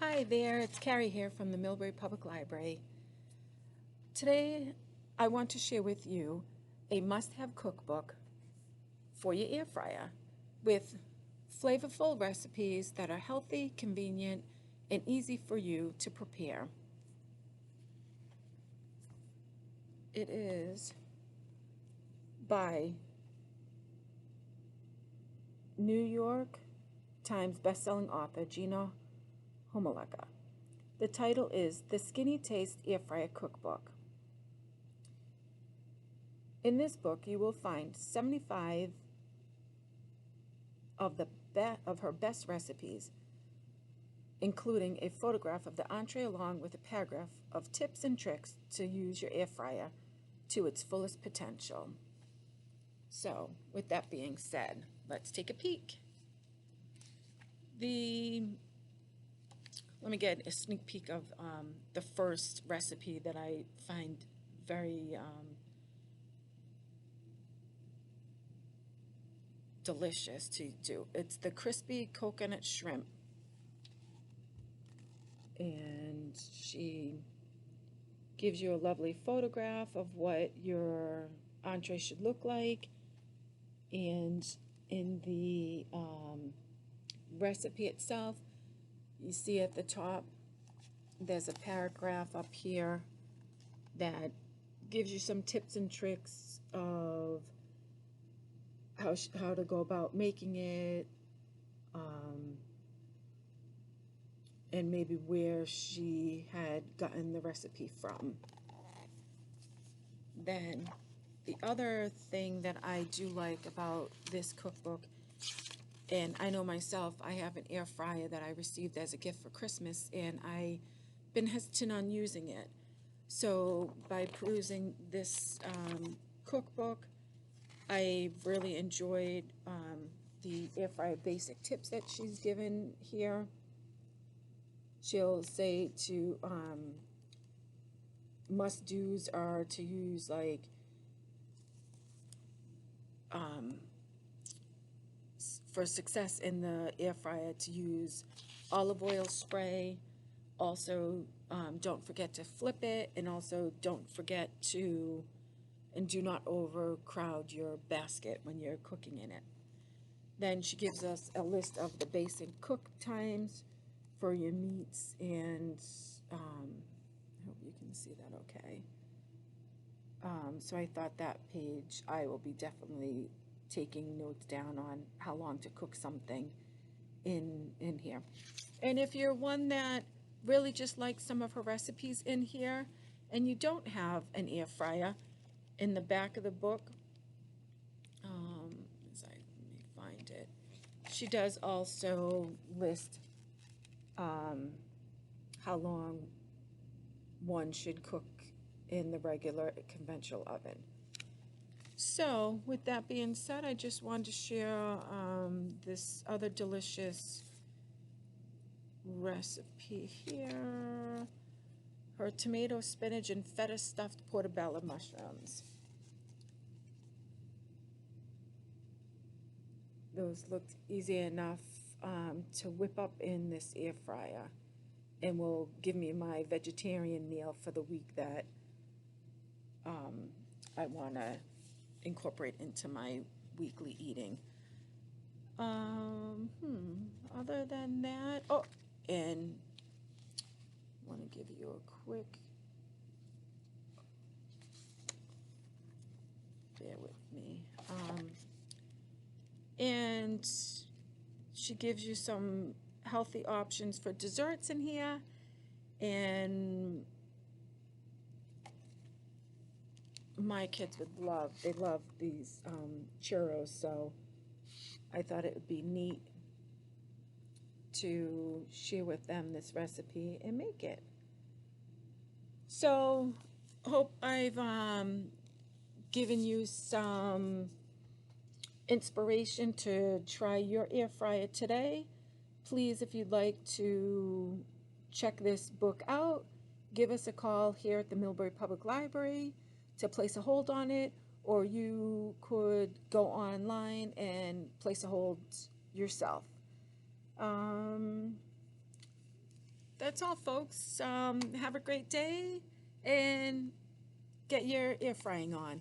Hi there, it's Carrie here from the Millbury Public Library. Today I want to share with you a must-have cookbook for your air fryer with flavorful recipes that are healthy, convenient, and easy for you to prepare. It is by New York Times bestselling author Gina Homoleka. The title is The Skinny Taste Air Fryer Cookbook. In this book, you will find 75 of her best recipes, including a photograph of the entree along with a paragraph of tips and tricks to use your air fryer to its fullest potential. So, with that being said, let's take a peek. Let me get a sneak peek of the first recipe that I find very delicious to do. It's the crispy coconut shrimp. And she gives you a lovely photograph of what your entree should look like. And in the recipe itself, you see at the top, there's a paragraph up here that gives you some tips and tricks of how to go about making it, and maybe where she had gotten the recipe from. Then the other thing that I do like about this cookbook, and I know myself, I have an air fryer that I received as a gift for Christmas, and I've been hesitant on using it. So by perusing this cookbook, I really enjoyed the air fryer basic tips that she's given here. She'll say to must-dos are to use like for success in the air fryer, to use olive oil spray. Also, don't forget to flip it, and also don't forget to and do not overcrowd your basket when you're cooking in it. Then she gives us a list of the basic cook times for your meats, and I hope you can see that okay. So I thought that page, I will be definitely taking notes down on how long to cook something in here. And if you're one that really just likes some of her recipes in here and you don't have an air fryer, in the back of the book, let me find it, she does also list how long one should cook in the regular conventional oven. So with that being said, I just wanted to share this other delicious recipe here. Her tomato, spinach, and feta stuffed portobello mushrooms. Those looked easy enough to whip up in this air fryer, and will give me my vegetarian meal for the week that I want to incorporate into my weekly eating. Other than that, oh, and I want to give you a quick, bear with me, and she gives you some healthy options for desserts in here, and my kids would love, they love these churros, so I thought it would be neat to share with them this recipe and make it. So hope I've given you some inspiration to try your air fryer today. Please, if you'd like to check this book out, give us a call here at the Millbury Public Library to place a hold on it, or you could go online and place a hold yourself. that's all, folks. Have a great day and get your air frying on.